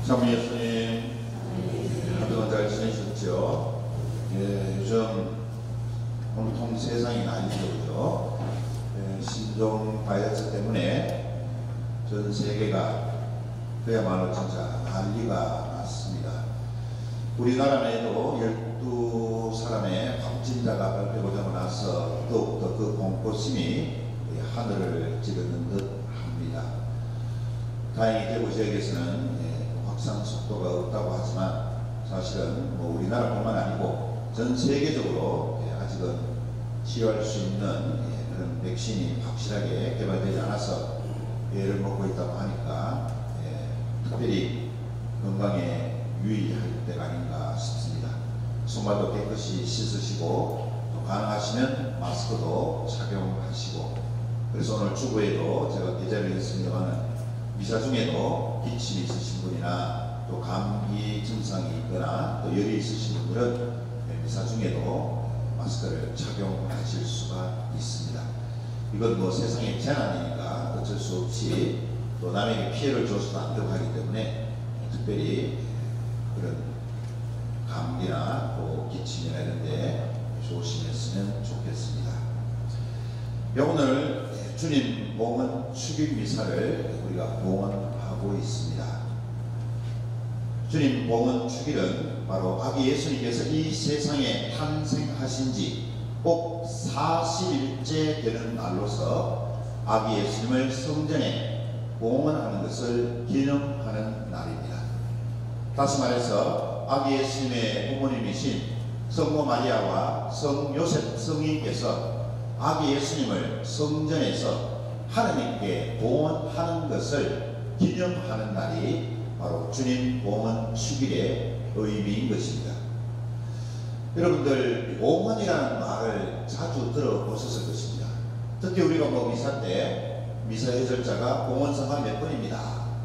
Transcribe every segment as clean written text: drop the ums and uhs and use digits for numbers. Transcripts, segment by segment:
참 예수님 한동안 잘 지내셨죠? 예, 요즘 온통 세상이 난리죠. 신종 바이러스 때문에 전 세계가 그야말로 진짜 난리가 났습니다. 우리나라 내에도 12사람의 확진자가 발표되고 나서 더욱더 그 공포심이 하늘을 찌르는 듯 합니다. 다행히 대구 지역에서는 확산 속도가 없다고 하지만 사실은 우리나라뿐만 아니고 전 세계적으로 아직은 치료할 수 있는 그런 백신이 확실하게 개발되지 않아서 애를 먹고 있다고 하니까 특별히 건강에 유의할 때가 아닌가 싶습니다. 손발도 깨끗이 씻으시고 또 가능하시면 마스크도 착용하시고, 그래서 오늘 주부에도 제가 계좌를 했습니다만 미사 중에도 기침이 있으신 분이나 또 감기 증상이 있거나 또 열이 있으신 분들은 미사 중에도 마스크를 착용하실 수가 있습니다. 이건 세상의 재난이니까 어쩔 수 없이 또 남에게 피해를 줘서도 안 되고 하기 때문에 특별히 그런 감기나 또 기침이나 이런 데 조심했으면 좋겠습니다. 오늘 주님 봉헌 축일 미사를 우리가 봉헌하고 있습니다. 주님 봉헌 축일은 바로 아기 예수님께서 이 세상에 탄생하신 지 꼭 40일째 되는 날로서 아기 예수님을 성전에 봉헌하는 것을 기념하는 날입니다. 다시 말해서 아기 예수님의 부모님이신 성모 마리아와 성 요셉 성인께서 아기 예수님을 성전에서 하나님께 봉헌하는 것을 기념하는 날이 바로 주님 봉헌 축일의 의미인 것입니다. 여러분들 봉헌이라는 말을 자주 들어보셨을 것입니다. 특히 우리가 미사 때 미사 해설자가 봉헌성가 몇 번입니다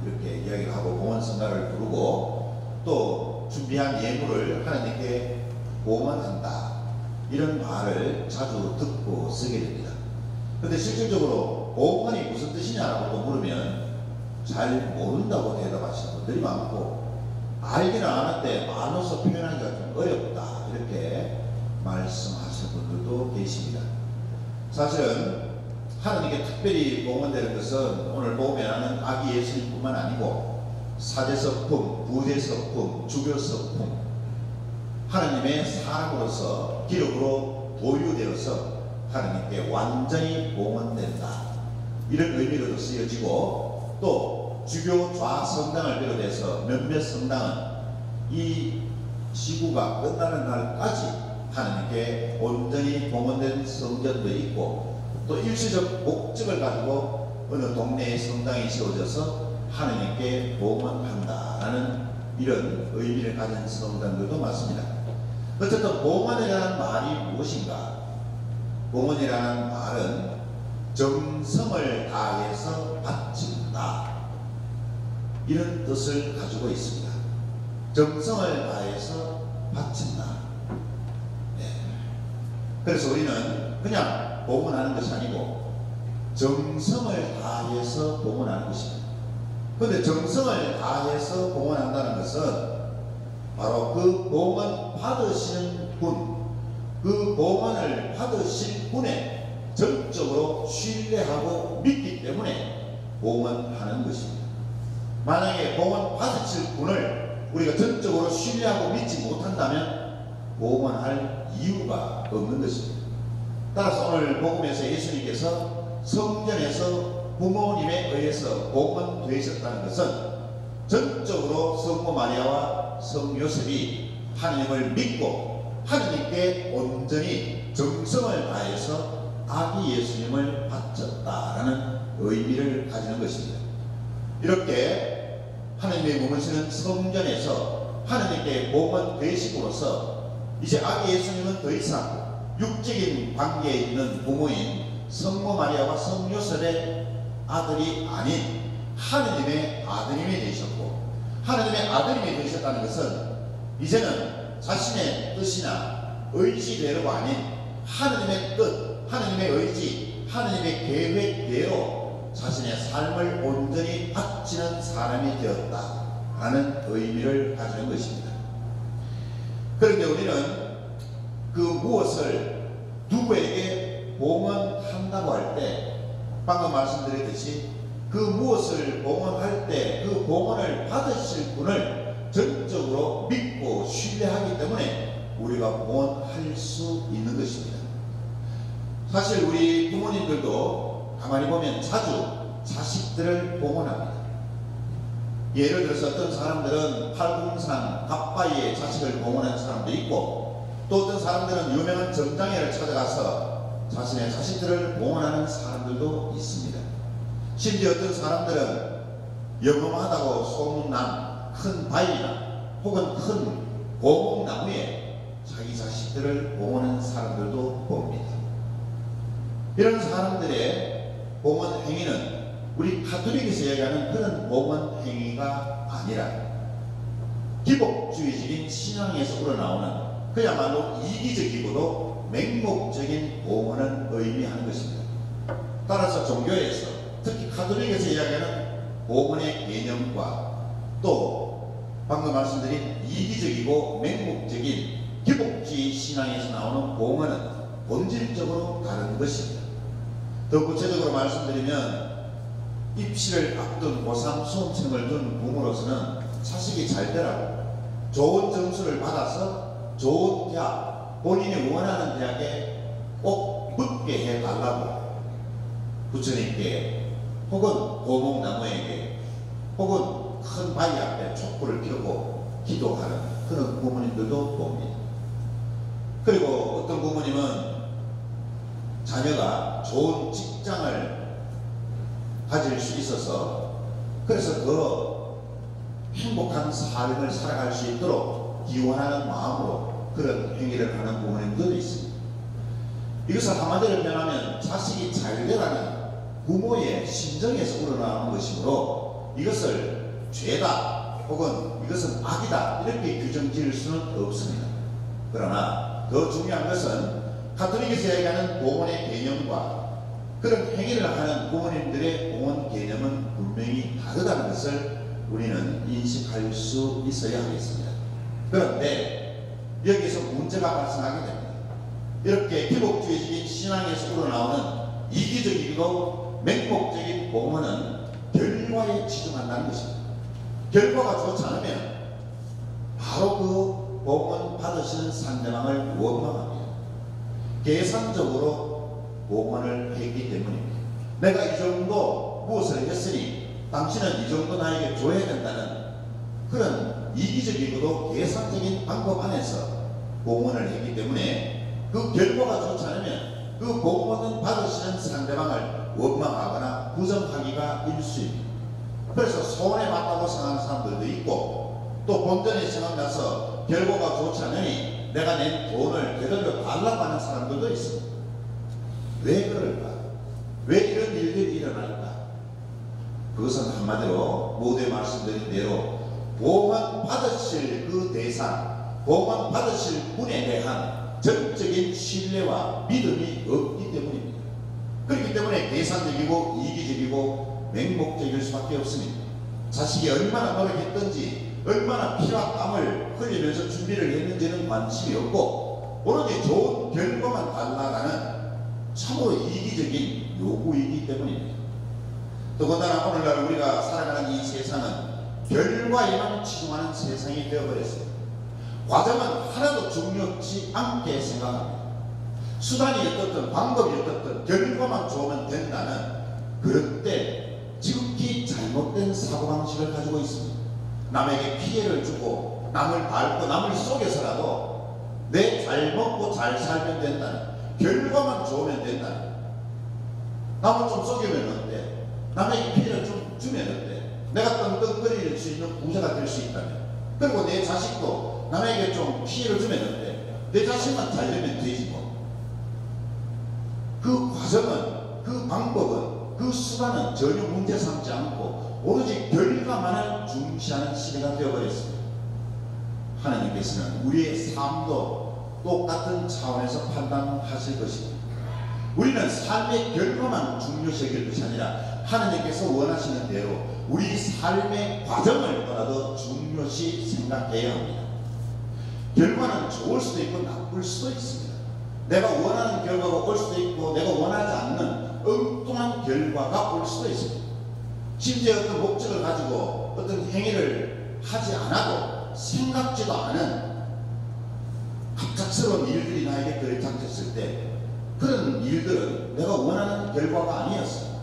이렇게 이야기를 하고 봉헌성가를 부르고 또 준비한 예물을 하나님께 봉헌한다 이런 말을 자주 듣고 쓰게 됩니다. 그런데 실질적으로 봉헌이 무슨 뜻이냐라고 물으면 잘 모른다고 대답하시는 분들이 많고, 알기는 아는데 말로서 표현하기가 좀 어렵다 이렇게 말씀하시는 분들도 계십니다. 사실은 하나님께 특별히 봉헌되는 것은 오늘 보면 아기 예수님뿐만 아니고 사제석품, 부제석품, 주교석품, 하나님의 사람으로서 기록으로 보유되어서 하나님께 완전히 봉헌된다 이런 의미로도 쓰여지고, 또 주교 좌성당을 비롯해서 몇몇 성당은 이 지구가 끝나는 날까지 하나님께 온전히 봉헌된 성전도 있고, 또 일시적 목적을 가지고 어느 동네에 성당이 세워져서 하나님께 봉헌한다라는 이런 의미를 가진 성당들도 많습니다. 어쨌든 봉헌이라는 말이 무엇인가? 봉헌이라는 말은 정성을 다해서 바친다 이런 뜻을 가지고 있습니다. 정성을 다해서 바친다. 그래서 우리는 그냥 봉헌하는 것이 아니고 정성을 다해서 봉헌하는 것입니다. 그런데 정성을 다해서 봉헌한다는 것은 바로 그 봉헌 받으시는 분, 그 봉헌을 받으실 분에 전적으로 신뢰하고 믿기 때문에 봉헌하는 것입니다. 만약에 봉헌 받으실 분을 우리가 전적으로 신뢰하고 믿지 못한다면 봉헌할 이유가 없는 것입니다. 따라서 오늘 복음에서 예수님께서 성전에서 부모님에 의해서 봉헌되셨다는 것은 전적으로 성모 마리아와 성 요셉이 하나님을 믿고 하나님께 온전히 정성을 다해서 아기 예수님을 바쳤다라는 의미를 가지는 것입니다. 이렇게 하나님의 머무시는 성전에서 하나님께 봉헌되심으로써 이제 아기 예수님은 더 이상 육적인 관계에 있는 부모인 성모 마리아와 성 요셉의 아들이 아닌 하느님의 아드님이 되셨고, 하느님의 아드님이 되셨다는 것은 이제는 자신의 뜻이나 의지대로가 아닌 하느님의 뜻, 하느님의 의지, 하느님의 계획대로 자신의 삶을 온전히 바치는 사람이 되었다 라는 의미를 가지는 것입니다. 그런데 우리는 그 무엇을 누구에게 봉헌한다고 할 때 방금 말씀드렸듯이 그 무엇을 봉헌할 때 그 봉헌을 받으실 분을 전적으로 믿고 신뢰하기 때문에 우리가 봉헌할 수 있는 것입니다. 사실 우리 부모님들도 가만히 보면 자주 자식들을 봉헌합니다. 예를 들어서 어떤 사람들은 팔공산 갓바위에 자식을 봉헌하는 사람도 있고, 또 어떤 사람들은 유명한 정장회를 찾아가서 자신의 자식들을 봉헌하는 사람들도 있습니다. 심지어 어떤 사람들은 영험하다고 소문난 큰 바위나 혹은 큰 고목나무에 자기 자식들을 봉헌하는 사람들도 봅니다. 이런 사람들의 봉헌 행위는 우리 가톨릭에서 얘기하는 그런 봉헌 행위가 아니라 기복주의적인 신앙에서 우러나오는 그야말로 이기적이고도 맹목적인 봉헌을 의미하는 것입니다. 따라서 종교에서, 특히 가톨릭에서 이야기하는 봉헌의 개념과 또 방금 말씀드린 이기적이고 맹목적인 기복주의 신앙에서 나오는 봉헌은 본질적으로 다른 것입니다. 더 구체적으로 말씀드리면 입시를 앞둔 고3 수험생을 둔 부모로서는 자식이 잘 되라고 좋은 점수를 받아서 좋은 대학, 본인이 원하는 대학에 꼭 붙게 해달라고 부처님께 혹은 고목나무에게 혹은 큰 바위 앞에 촛불을 켜고 기도하는 그런 부모님들도 봅니다. 그리고 어떤 부모님은 자녀가 좋은 직장을 가질 수 있어서 그래서 더 행복한 삶을 살아갈 수 있도록 기원하는 마음으로 그런 행위를 하는 부모님들도 있습니다. 이것을 한마디로 표현하면 자식이 잘 되라는 부모의 심정에서 우러나오는 것이므로 이것을 죄다 혹은 이것은 악이다 이렇게 규정 지을 수는 없습니다. 그러나 더 중요한 것은 가톨릭에서 얘기하는 봉헌의 개념과 그런 행위를 하는 부모님들의 봉헌 개념은 분명히 다르다는 것을 우리는 인식할 수 있어야 하겠습니다. 그런데 여기서 문제가 발생하게 됩니다. 이렇게 기복주의적인 신앙에서 우러나오는 이기적이고 맹목적인 봉헌은 결과에 치중한다는 것입니다. 결과가 좋지 않으면 바로 그 봉헌 받으시는 상대방을 원망합니다. 계산적으로 봉헌을 했기 때문입니다. 내가 이 정도 무엇을 했으니 당신은 이 정도 나에게 줘야 된다는 그런 이기적이고도 계산적인 방법 안에서 봉헌을 했기 때문에 그 결과가 좋지 않으면 그 봉헌은 받으시는 상대방을 원망하거나 부정하기가 일수입니다. 그래서 손해봤다고 생각하는 사람들도 있고 또 본전에 생각나서 결과가 좋지 않으니 내가 낸 돈을 되돌려 달라고 하는 사람들도 있습니다. 왜 그럴까? 왜 이런 일들이 일어날까? 그것은 한마디로 모두에 말씀드린 대로 봉헌 받으실 그 대상, 봉헌 받으실 분에 대한 전적인 신뢰와 믿음이 없기 때문입니다. 그렇기 때문에 계산적이고 이기적이고 맹목적일 수밖에 없습니다. 자식이 얼마나 노력했든지 얼마나 피와 땀을 흘리면서 준비를 했는지는 관심이 없고 오로지 좋은 결과만 달라가는 참으로 이기적인 요구이기 때문입니다. 더군다나 오늘날 우리가 살아가는 이 세상은 결과에만 치중하는 세상이 되어버렸어요. 과정은 하나도 중요치 않게 생각합니다. 수단이 어떻든 방법이 어떻든 결과만 좋으면 된다는 그럴 때 지극히 잘못된 사고방식을 가지고 있습니다. 남에게 피해를 주고 남을 밟고 남을 속여서라도 내 잘 먹고 잘 살면 된다는 결과만 좋으면 된다는 남을 좀 속이면 어때? 남에게 피해를 좀 주면 어때? 내가 떵떵거릴 수 있는 부자가 될 수 있다면 그리고 내 자식도 남에게 좀 피해를 주면 어때? 내 자식만 잘 되면 되지 뭐. 그 과정은 그 방법은 그 수단은 전혀 문제 삼지 않고 오로지 결과만을 중시하는 시대가 되어버렸습니다. 하나님께서는 우리의 삶도 똑같은 차원에서 판단하실 것입니다. 우리는 삶의 결과만 중요시 여길 것이 아니라 하나님께서 원하시는 대로 우리 삶의 과정을 보다도 중요시 생각해야 합니다. 결과는 좋을 수도 있고 나쁠 수도 있습니다. 내가 원하는 결과가 올 수도 있고 내가 원하지 않는 엉뚱한 결과가 올 수도 있습니다. 심지어 어떤 목적을 가지고 어떤 행위를 하지 않아도 생각지도 않은 갑작스러운 일들이 나에게 들이닥쳤을 때 그런 일들은 내가 원하는 결과가 아니었어요.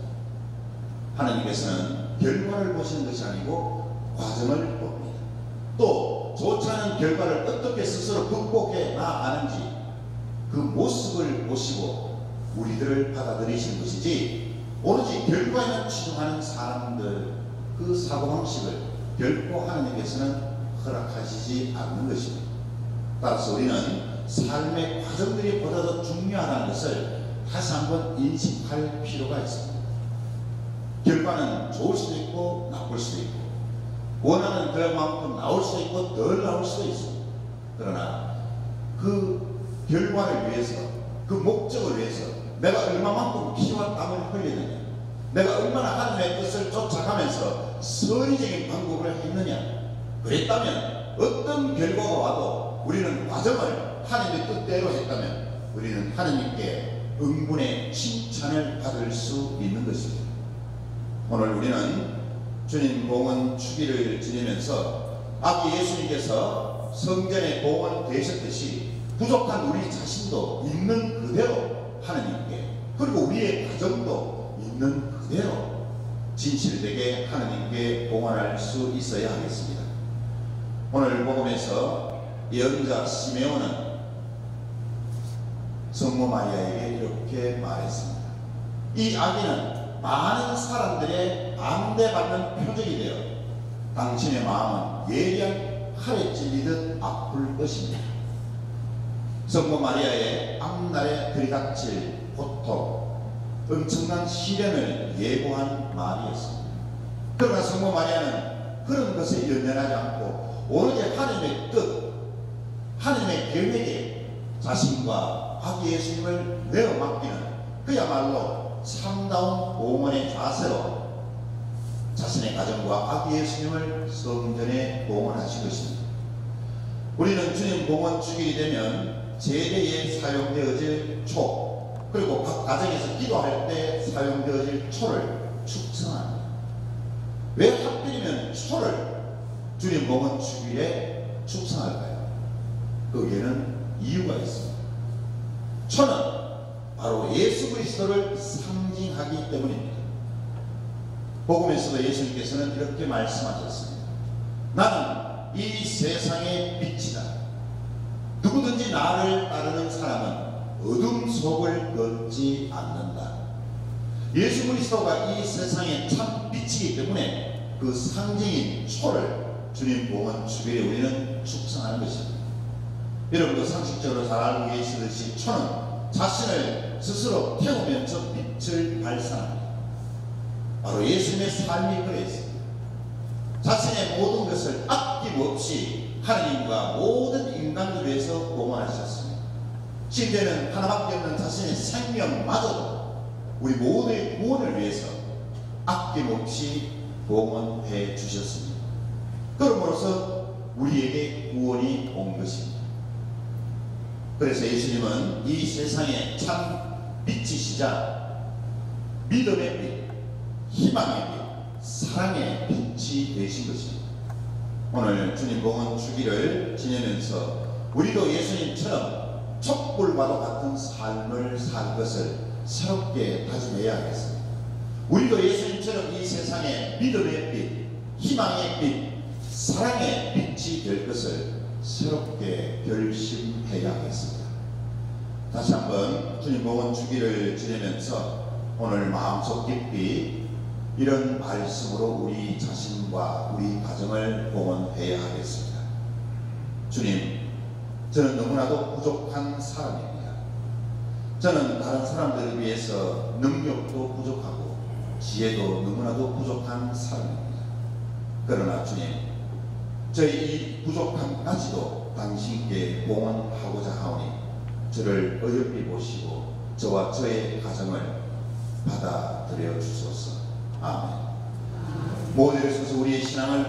하나님께서는 결과를 보시는 것이 아니고 과정을 봅니다. 또 좋지 않은 결과를 어떻게 스스로 극복해 나가는지 그 모습을 보시고 우리들을 받아들이시는 것이지, 오로지 결과에만 치중하는 사람들 그 사고방식을 결코 하나님께서는 허락하시지 않는 것입니다. 따라서 우리는 삶의 과정들이 보다 더 중요하다는 것을 다시 한번 인식할 필요가 있습니다. 결과는 좋을 수도 있고 나쁠 수도 있고 원하는 결과만큼 나올 수도 있고 덜 나올 수도 있습니다. 그러나 그 결과를 위해서, 그 목적을 위해서 내가 얼마만큼 피와 땀을 흘리느냐, 내가 얼마나 하나님의 뜻을 쫓아가면서 선의적인 방법을 했느냐, 그랬다면 어떤 결과가 와도 우리는 과정을 하나님의 뜻대로 했다면 우리는 하나님께 응분의 칭찬을 받을 수 있는 것입니다. 오늘 우리는 주님 봉헌 주기를 지내면서 아기 예수님께서 성전에 봉헌 되셨듯이 부족한 우리 자신도 있는 그대로 하나님께, 그리고 우리의 가정도 있는 그대로 진실되게 하나님께 봉헌할 수 있어야 하겠습니다. 오늘 복음에서 예언자 시메온은 성모 마리아에게 이렇게 말했습니다. 이 아기는 많은 사람들의 반대받는 표적이 되어 당신의 마음은 예리한 칼에 찔리듯 아플 것입니다. 성모 마리아의 앞날에 들이닥칠 고통, 엄청난 시련을 예고한 말이었습니다. 그러나 성모 마리아는 그런 것에 연연하지 않고 오로지 하나님의 뜻, 하나님의 계획에 자신과 아기 예수님을 내어 맡기는 그야말로 참다운 봉헌의 자세로 자신의 가정과 아기 예수님을 성전에 봉헌하신 것입니다. 우리는 주님 봉헌 주일이 되면 제대에 사용되어질 초, 그리고 각 가정에서 기도할 때 사용되어질 초를 축성합니다. 왜 하필이면 초를 주님 봉헌 주일에 축성할까요? 거기에는 이유가 있습니다. 초는 바로 예수 그리스도를 상징하기 때문입니다. 복음에서도 예수님께서는 이렇게 말씀하셨습니다. 나는 이 세상의 빛이다. 누구든지 나를 따르는 사람은 어둠 속을 걷지 않는다. 예수 그리스도가 이 세상의 참 빛이기 때문에 그 상징인 초를 주님 봉헌 주일에 우리는 축성하는 것입니다. 여러분도 상식적으로 잘 알고 계시듯이 초는 자신을 스스로 태우면서 빛을 발산합니다. 바로 예수님의 삶이 그랬습니다. 자신의 모든 것을 아낌없이 하나님과 모든 인간들 위해서 봉헌하셨습니다. 심지어는 하나밖에 없는 자신의 생명마저도 우리 모두의 구원을 위해서 아낌없이 봉헌해 주셨습니다. 그럼으로써 우리에게 구원이 온 것입니다. 그래서 예수님은 이 세상의 참 빛이시자 믿음의 빛, 희망의 빛, 사랑의 빛이 되신 것입니다. 오늘 주님 봉헌 주기를 지내면서 우리도 예수님처럼 촛불과도 같은 삶을 살 것을 새롭게 다짐해야 하겠습니다. 우리도 예수님처럼 이 세상의 믿음의 빛, 희망의 빛, 사랑의 빛이 될 것을 새롭게 결심해야 하겠습니다. 다시 한번 주님 봉헌 주기를 지내면서 오늘 마음속 깊이 이런 말씀으로 우리 자신과 우리 가정을 봉헌해야 하겠습니다. 주님, 저는 너무나도 부족한 사람입니다. 저는 다른 사람들을 위해서 능력도 부족하고 지혜도 너무나도 부족한 사람입니다. 그러나 주님, 저희 이 부족함까지도 당신께 봉헌하고자 하오니 저를 어여삐 보시고 저와 저의 가정을 받아들여 주소서. 아멘. 모델을 서서 우리의 신앙을